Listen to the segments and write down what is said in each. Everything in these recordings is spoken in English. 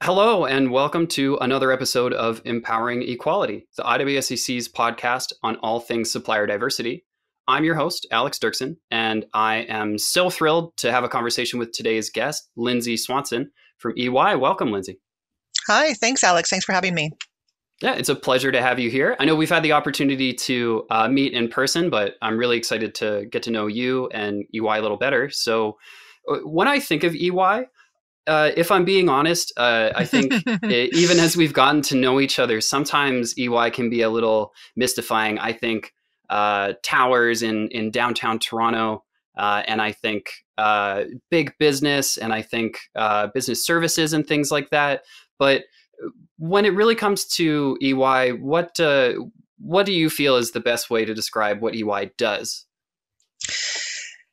Hello, and welcome to another episode of Empowering Equality, the IWSCC's podcast on all things supplier diversity. I'm your host, Alex Dirksen, and I am so thrilled to have a conversation with today's guest, Lindsay Swanson from EY. Welcome, Lindsay. Hi, thanks, Alex. Thanks for having me. Yeah, it's a pleasure to have you here. I know we've had the opportunity to meet in person, but I'm really excited to get to know you and EY a little better. So when I think of EY, if I'm being honest, I think even as we've gotten to know each other, sometimes EY can be a little mystifying. I think towers in downtown Toronto, and I think big business, and I think business services and things like that. But when it really comes to EY, what do you feel is the best way to describe what EY does?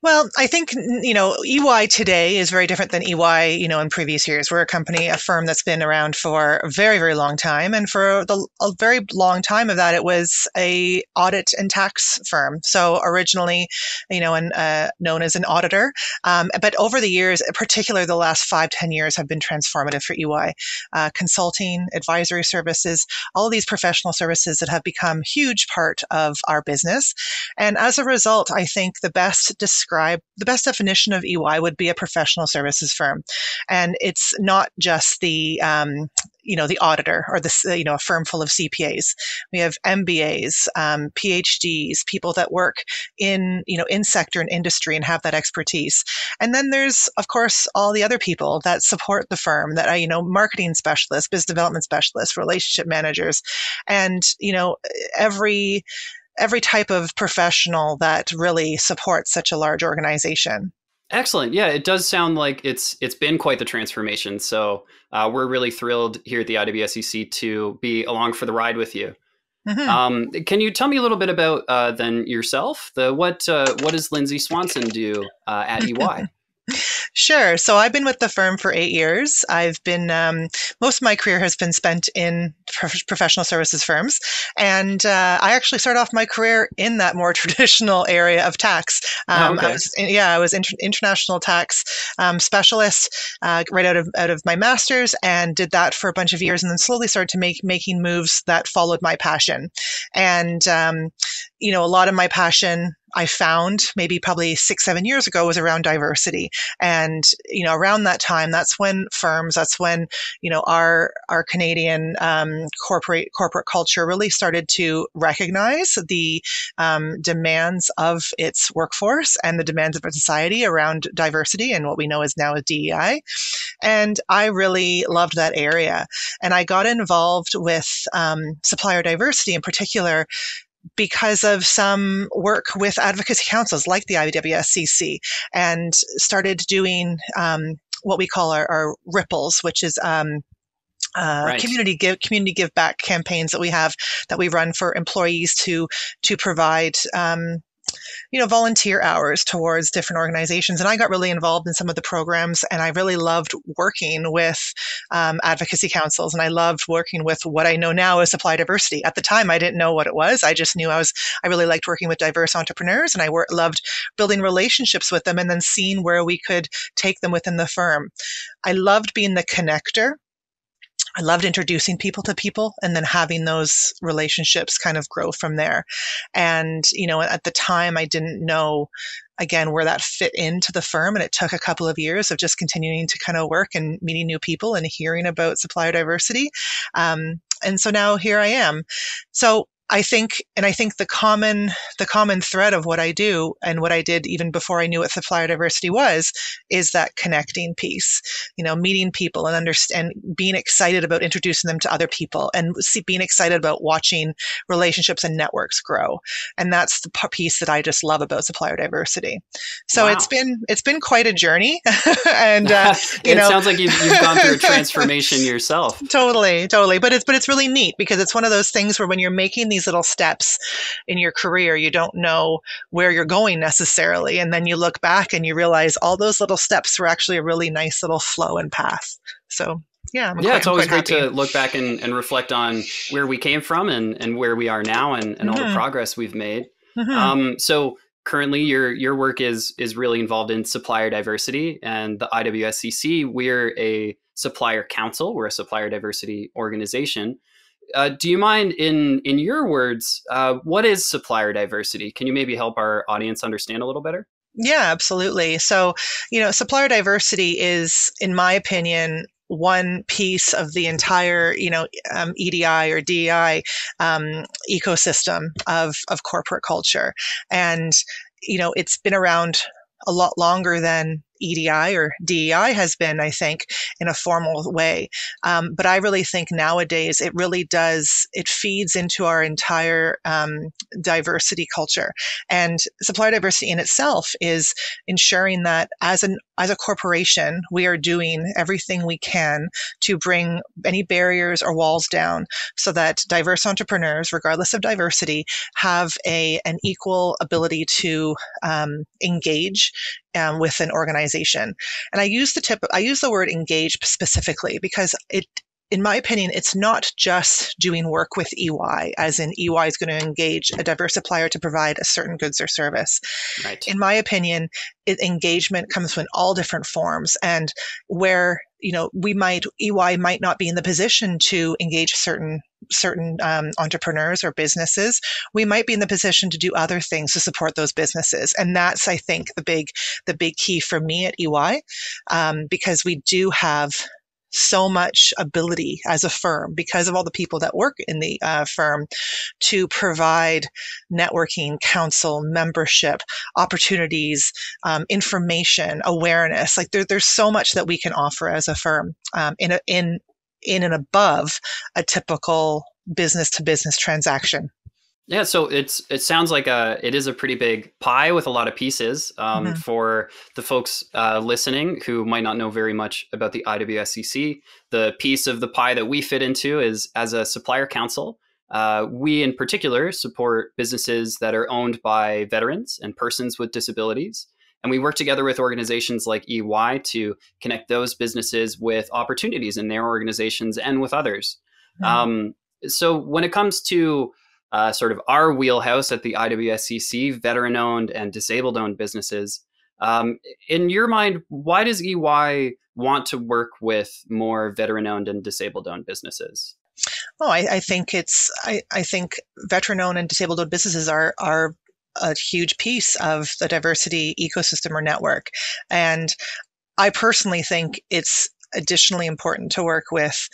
Well, I think, EY today is very different than EY, in previous years. We're a firm that's been around for a very, very long time. And for a very long time of that, it was a audit and tax firm. So originally, known as an auditor. But over the years, particularly the last 5-10 years have been transformative for EY. Consulting, advisory services, all of these professional services that have become a huge part of our business. And as a result, I think the best definition of EY would be a professional services firm. And it's not just the auditor or a firm full of CPAs. We have MBAs, PhDs, people that work in sector and industry and have that expertise. And then there's, of course, all the other people that support the firm that are, marketing specialists, business development specialists, relationship managers, and, every type of professional that really supports such a large organization. Excellent. Yeah, it does sound like it's been quite the transformation. So we're really thrilled here at the IWSCC to be along for the ride with you. Mm-hmm. Can you tell me a little bit about then yourself? What does Lindsay Swanson do at EY? Sure. So I've been with the firm for 8 years. I've been, most of my career has been spent in professional services firms. And I actually started off my career in that more traditional area of tax. Okay. I was international tax specialist right out of my master's, and did that for a bunch of years, and then slowly started to making moves that followed my passion. And, a lot of my passion I found probably 6-7 years ago was around diversity. And, around that time, that's when our Canadian corporate culture really started to recognize the demands of its workforce and the demands of our society around diversity and what we know as now as DEI. And I really loved that area. And I got involved with supplier diversity in particular because of some work with advocacy councils like the IWSCC, and started doing what we call our ripples, which is Right. community give back campaigns that we run for employees to provide volunteer hours towards different organizations. And I got really involved in some of the programs, and I really loved working with advocacy councils, and I loved working with what I know now as supply diversity. At the time, I didn't know what it was. I just knew I really liked working with diverse entrepreneurs, and I loved building relationships with them and then seeing where we could take them within the firm. I loved being the connector. I loved introducing people to people and then having those relationships kind of grow from there. And, at the time, I didn't know, again, where that fit into the firm. And it took a couple of years of just continuing to kind of work and meeting new people and hearing about supplier diversity. And so now here I am. So I think the common thread of what I do and what I did even before I knew what supplier diversity was, is that connecting piece, meeting people and being excited about introducing them to other people, and being excited about watching relationships and networks grow. And that's the piece that I just love about supplier diversity. So Wow. it's been quite a journey. And, it sounds like you've gone through a transformation yourself. Totally. But it's really neat, because it's one of those things where when you're making these little steps in your career, you don't know where you're going necessarily. And then you look back and you realize all those little steps were actually a really nice little flow and path. So yeah, it's always great to look back and reflect on where we came from and where we are now, and all the progress we've made. So currently your work is really involved in supplier diversity, and the IWSCC, we're a supplier council. We're a supplier diversity organization. Do you mind, in your words, what is supplier diversity? Can you maybe help our audience understand a little better? Yeah, absolutely. So, supplier diversity is, in my opinion, one piece of the entire, EDI or DEI ecosystem of corporate culture. And, it's been around a lot longer than EDI or DEI has been, I think, in a formal way. But I really think nowadays it feeds into our entire diversity culture. And supplier diversity in itself is ensuring that as a corporation, we are doing everything we can to bring any barriers or walls down so that diverse entrepreneurs, regardless of diversity, have an equal ability to engage with an organization. And I use the word engage specifically because in my opinion, it's not just doing work with EY, as in EY is going to engage a diverse supplier to provide a certain goods or service. Right. In my opinion, engagement comes in all different forms, and where EY might not be in the position to engage certain entrepreneurs or businesses, we might be in the position to do other things to support those businesses. And that's, I think, the big key for me at EY, because we do have so much ability as a firm because of all the people that work in the firm to provide networking, counsel, membership, opportunities, information, awareness. Like there's so much that we can offer as a firm in and above a typical business to business transaction. Yeah, so it sounds like it is a pretty big pie with a lot of pieces. Mm-hmm. For the folks listening who might not know very much about the IWSCC, the piece of the pie that we fit into is as a supplier council. We in particular support businesses that are owned by veterans and persons with disabilities. And we work together with organizations like EY to connect those businesses with opportunities in their organizations and with others. Mm-hmm. So when it comes to sort of our wheelhouse at the IWSCC, veteran-owned and disabled-owned businesses. In your mind, why does EY want to work with more veteran-owned and disabled-owned businesses? Oh, I think I think veteran-owned and disabled-owned businesses are a huge piece of the diversity ecosystem or network, and I personally think it's additionally important to work with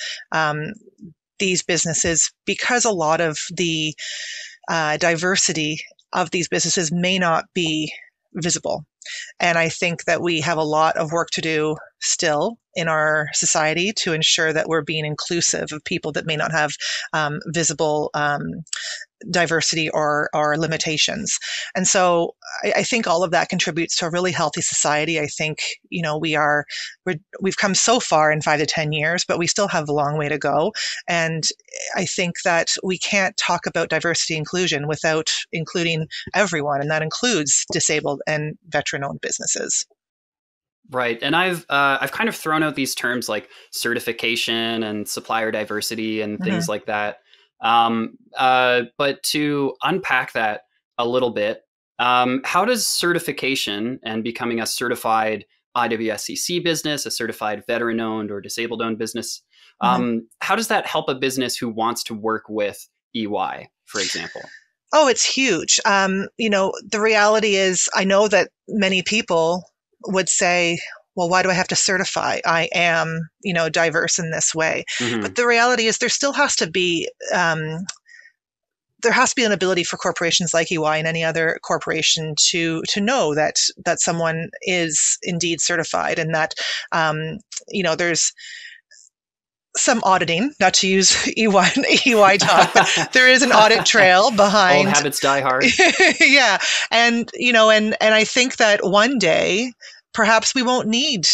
these businesses because a lot of the diversity of these businesses may not be visible. And I think that we have a lot of work to do still in our society to ensure that we're being inclusive of people that may not have visible diversity or limitations. And so I think all of that contributes to a really healthy society. I think, we've come so far in 5 to 10 years, but we still have a long way to go. And I think that we can't talk about diversity inclusion without including everyone, and that includes disabled and veteran-owned businesses. Right. And I've kind of thrown out these terms like certification and supplier diversity and things mm-hmm. like that. But to unpack that a little bit, how does certification and becoming a certified IWSCC business, a certified veteran-owned or disabled-owned business, mm-hmm. how does that help a business who wants to work with EY, for example? Oh, it's huge. The reality is, I know that many people would say, well, why do I have to certify? I am, diverse in this way. Mm-hmm. But the reality is there still has to be, an ability for corporations like EY and any other corporation to know that someone is indeed certified, and that, there's some auditing, not to use EY talk, but there is an audit trail behind. Old habits die hard. Yeah. And, and I think that one day, perhaps we won't need,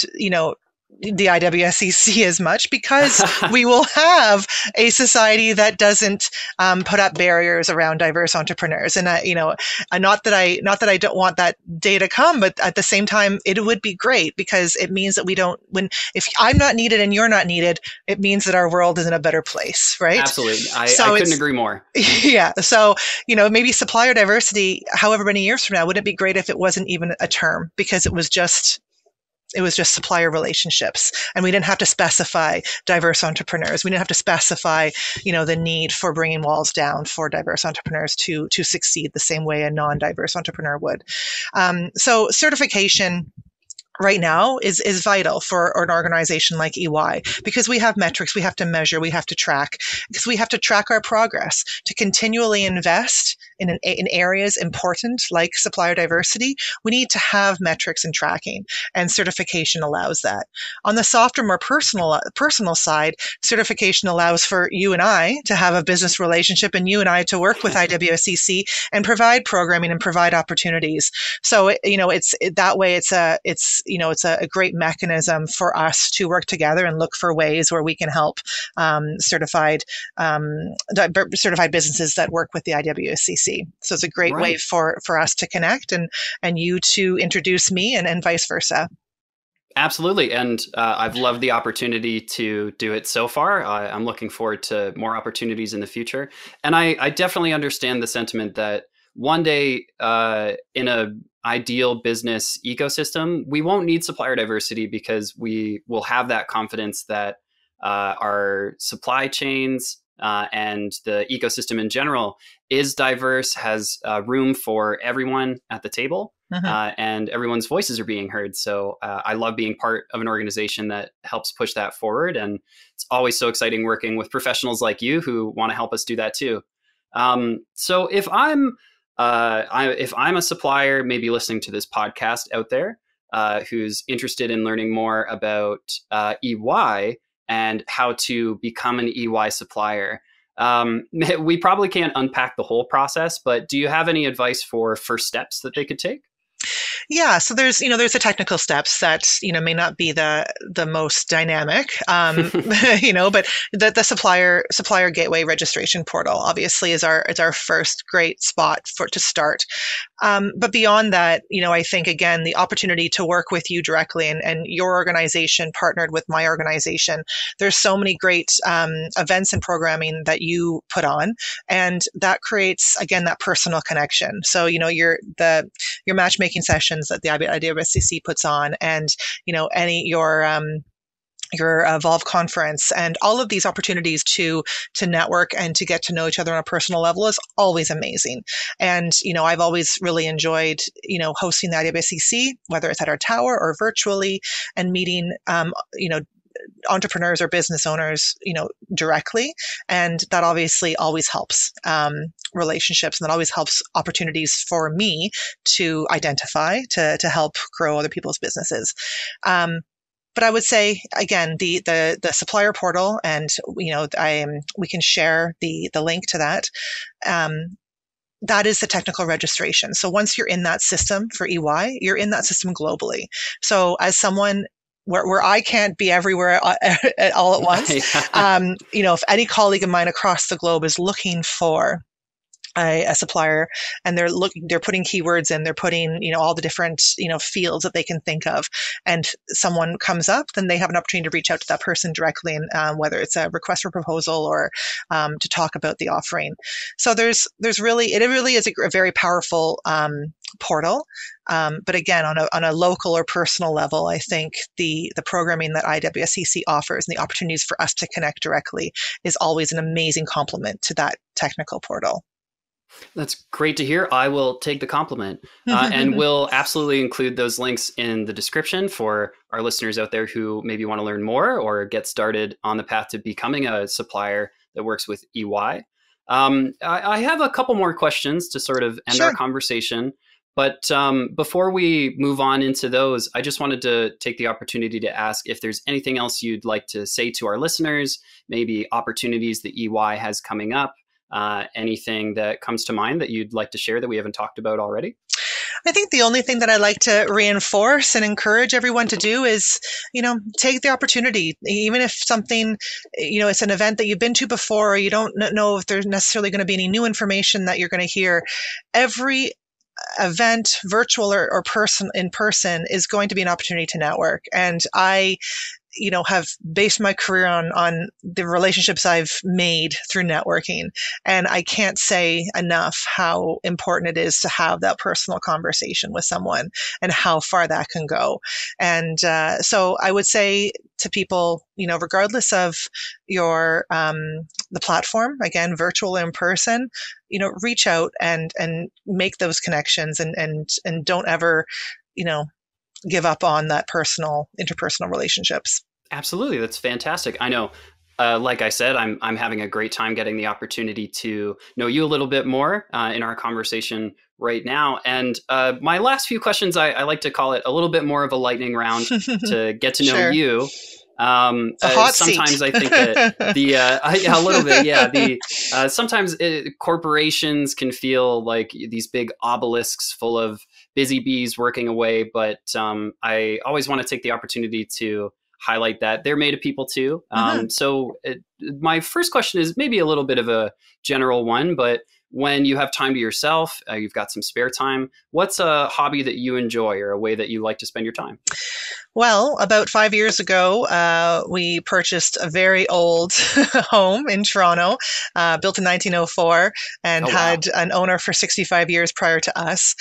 the IWSCC as much because we will have a society that doesn't put up barriers around diverse entrepreneurs. And not that I don't want that day to come, but at the same time, it would be great because it means that if I'm not needed and you're not needed, it means that our world is in a better place, right? Absolutely. I couldn't agree more. Yeah. So, maybe supplier diversity, however many years from now, wouldn't it be great if it wasn't even a term because it was just It was just supplier relationships. And we didn't have to specify diverse entrepreneurs. We didn't have to specify, the need for bringing walls down for diverse entrepreneurs to succeed the same way a non-diverse entrepreneur would. So certification right now is vital for an organization like EY, because we have metrics we have to measure, we have to track, because we have to track our progress to continually invest in areas important like supplier diversity. We need to have metrics and tracking, and certification allows that. On the softer, more personal side, certification allows for you and I to have a business relationship, and you and I to work with IWSCC and provide programming and provide opportunities. So it's that way. It's a great mechanism for us to work together and look for ways where we can help certified businesses that work with the IWSCC. So it's a great way for us to connect and you to introduce me and vice versa. Absolutely. And I've loved the opportunity to do it so far. I'm looking forward to more opportunities in the future. And I definitely understand the sentiment that one day in a ideal business ecosystem, we won't need supplier diversity because we will have that confidence that our supply chains and the ecosystem in general is diverse, has room for everyone at the table, and everyone's voices are being heard. So I love being part of an organization that helps push that forward. And it's always so exciting working with professionals like you who want to help us do that too. So if I'm a supplier, maybe listening to this podcast out there, who's interested in learning more about EY and how to become an EY supplier, we probably can't unpack the whole process, but do you have any advice for first steps that they could take? Yeah, so there's the technical steps that may not be the most dynamic, but the supplier gateway registration portal obviously is our first great spot to start. But beyond that, I think again the opportunity to work with you directly and your organization partnered with my organization. There's so many great events and programming that you put on, and that creates again that personal connection. So your matchmaking sessions that the IWSCC puts on, and your Evolve conference, and all of these opportunities to network and to get to know each other on a personal level is always amazing. And I've always really enjoyed hosting the IWSCC, whether it's at our tower or virtually, and meeting entrepreneurs or business owners directly, and that obviously always helps relationships, and that always helps opportunities for me to identify to help grow other people's businesses. But I would say again, the supplier portal, and we can share the link to that. That is the technical registration. So once you're in that system for EY, you're in that system globally. So as someone where I can't be everywhere all at once, if any colleague of mine across the globe is looking for a supplier, and they're putting keywords in, they're putting all the different fields that they can think of, and someone comes up, then they have an opportunity to reach out to that person directly, and whether it's a request for proposal or to talk about the offering. So it really is a very powerful portal. But again, on a local or personal level, I think the programming that IWSCC offers and the opportunities for us to connect directly is always an amazing complement to that technical portal. That's great to hear. I will take the compliment, and we'll absolutely include those links in the description for our listeners out there who maybe want to learn more or get started on the path to becoming a supplier that works with EY. I have a couple more questions to sort of end our conversation. But before we move on into those, I just wanted to take the opportunity to ask if there's anything else you'd like to say to our listeners, maybe opportunities that EY has coming up, anything that comes to mind that you'd like to share that we haven't talked about already? I think the only thing that I like to reinforce and encourage everyone to do is, take the opportunity, even if something, it's an event that you've been to before, or you don't know if there's necessarily going to be any new information that you're going to hear. Every event, virtual or in person, is going to be an opportunity to network. And I have based my career on the relationships I've made through networking. And I can't say enough how important it is to have that personal conversation with someone and how far that can go. And so I would say to people, regardless of your the platform, again, virtual or in person, reach out and make those connections, and don't ever, give up on that interpersonal relationships. Absolutely, that's fantastic. I know, like I said, I'm having a great time getting the opportunity to know you a little bit more in our conversation right now. And my last few questions, I like to call it a little bit more of a lightning round to get to know Sure. you. It's a hot Sometimes seat. I think that a little bit, yeah. Sometimes corporations can feel like these big obelisks full of busy bees working away, but I always want to take the opportunity to highlight that they're made of people too. Mhm. My first question is maybe a little bit of a general one, but when you have time to yourself, you've got some spare time, what's a hobby that you enjoy or a way that you like to spend your time? Well, about 5 years ago, we purchased a very old home in Toronto, built in 1904, and Oh, wow. had an owner for 65 years prior to us.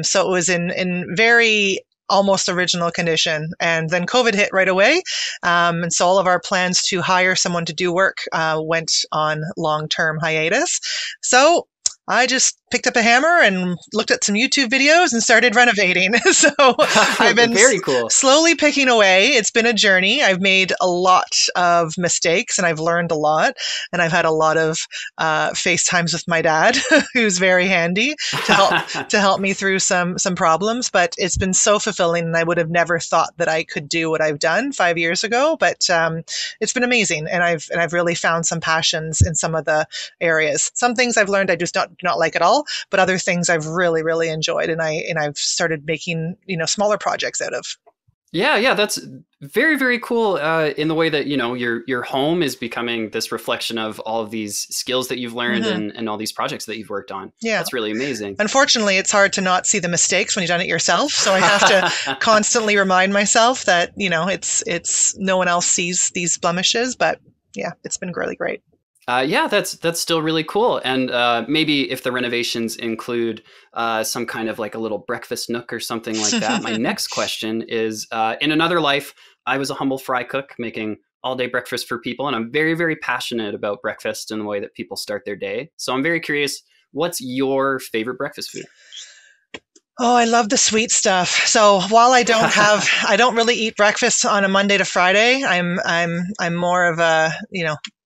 So it was in very almost original condition. And then COVID hit right away. And so all of our plans to hire someone to do work went on long-term hiatus. So I just picked up a hammer and looked at some YouTube videos and started renovating. So I've been Very cool. slowly picking away. It's been a journey. I've made a lot of mistakes and I've learned a lot. And I've had a lot of FaceTimes with my dad, who's very handy to help me through some problems. But it's been so fulfilling, and I would have never thought that I could do what I've done 5 years ago. But it's been amazing, and I've really found some passions in some of the areas. Some things I've learned I just not like at all, but other things I've really, really enjoyed, and I've started making smaller projects out of. Yeah, that's very, very cool. In the way that your home is becoming this reflection of all of these skills that you've learned Hmm. and all these projects that you've worked on. Yeah. That's really amazing. Unfortunately, it's hard to not see the mistakes when you've done it yourself. So I have to constantly remind myself that it's no one else sees these blemishes. But yeah, it's been really great. Yeah, that's still really cool. And maybe if the renovations include some kind of like a little breakfast nook or something like that. My next question is: in another life, I was a humble fry cook making all day breakfast for people, and I'm very, very passionate about breakfast and the way that people start their day. So I'm very curious, what's your favorite breakfast food? Oh, I love the sweet stuff. So while I don't really eat breakfast on a Monday to Friday. I'm more of a,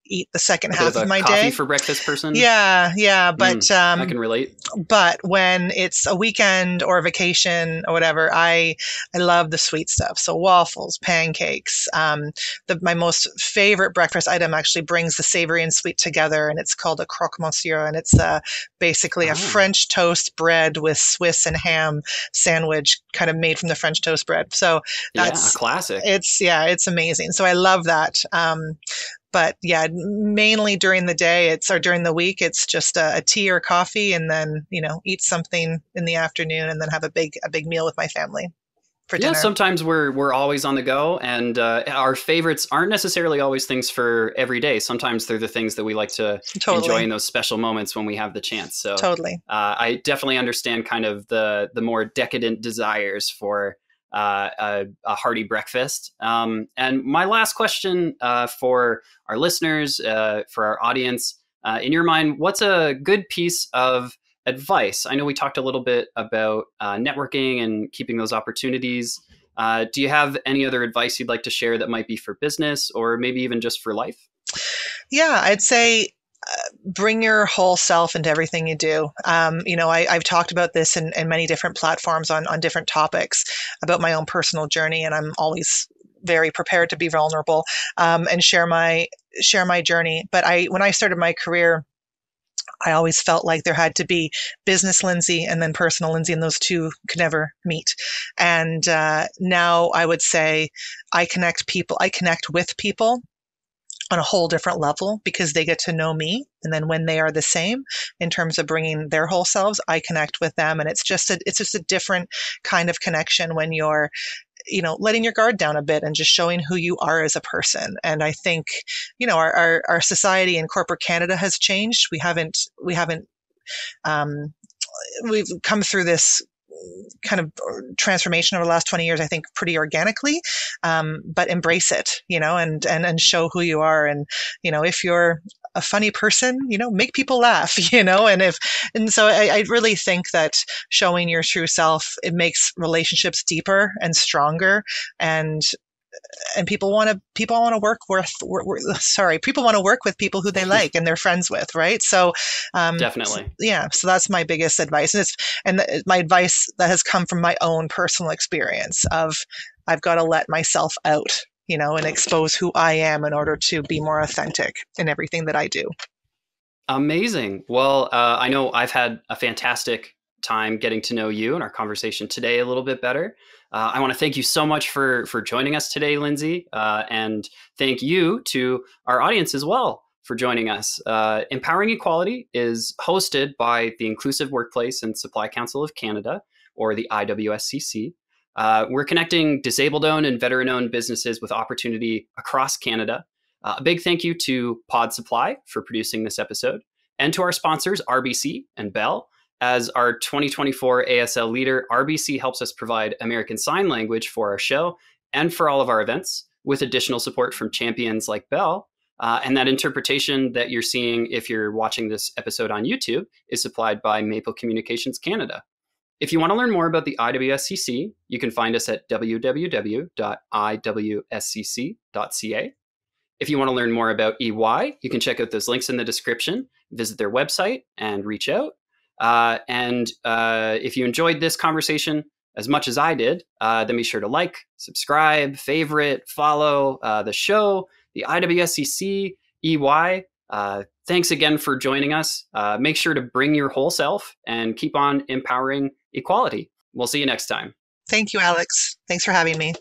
eat the second A bit half of of a my coffee day. for breakfast person? Yeah, yeah, I can relate. but when it's a weekend or a vacation or whatever, I love the sweet stuff. So waffles, pancakes. My most favorite breakfast item actually brings the savory and sweet together, and it's called a croque monsieur, and it's basically a Oh, French toast bread with Swiss and ham sandwich, kind of made from the French toast bread. So yeah, a that's classic. it's amazing. So I love that. But yeah, mainly during the day, or during the week, it's just a tea or coffee, and then eat something in the afternoon, and then have a big meal with my family for Yeah, dinner. sometimes we're always on the go, and our favorites aren't necessarily always things for every day. Sometimes they're the things that we like to enjoy Totally, in those special moments when we have the chance. So totally. I definitely understand kind of the more decadent desires for a hearty breakfast. And my last question for our listeners, for our audience, in your mind, what's a good piece of advice? I know we talked a little bit about networking and keeping those opportunities. Do you have any other advice you'd like to share that might be for business or maybe even just for life? Yeah, I'd say bring your whole self into everything you do. I've talked about this in many different platforms on different topics about my own personal journey, and I'm always very prepared to be vulnerable and share my journey. But when I started my career, I always felt like there had to be business Lindsay and then personal Lindsay, and those two could never meet. And now I would say I connect with people on a whole different level because they get to know me. And then when they are the same in terms of bringing their whole selves, I connect with them. And it's just a different kind of connection when you're letting your guard down a bit and just showing who you are as a person. And I think, our society in corporate Canada has changed. We haven't um, we've come through this kind of transformation over the last 20 years, I think, pretty organically. But embrace it, and show who you are. And, if you're a funny person, make people laugh, and so I really think that showing your true self, it makes relationships deeper and stronger. And people want to people want to work with people who they like and they're friends with, right? So Definitely. yeah, so that's my biggest advice. And my advice that has come from my own personal experience of, I've got to let myself out, and expose who I am in order to be more authentic in everything that I do. Amazing. Well, I know I've had a fantastic time getting to know you and our conversation today a little bit better. I want to thank you so much for joining us today, Lindsay, and thank you to our audience as well for joining us. Empowering Equality is hosted by the Inclusive Workplace and Supply Council of Canada, or the IWSCC. We're connecting disabled-owned and veteran-owned businesses with opportunity across Canada. A big thank you to Pod Supply for producing this episode, and to our sponsors, RBC and Bell. As our 2024 ASL leader, RBC helps us provide American Sign Language for our show and for all of our events, with additional support from champions like Bell. And that interpretation that you're seeing if you're watching this episode on YouTube is supplied by Maple Communications Canada. If you want to learn more about the IWSCC, you can find us at www.iwscc.ca. If you want to learn more about EY, you can check out those links in the description, visit their website, and reach out. And if you enjoyed this conversation as much as I did, then be sure to like, subscribe, favorite, follow the show, the IWSCC, EY. Thanks again for joining us. Make sure to bring your whole self and keep on empowering equality. We'll see you next time. Thank you, Alex. Thanks for having me.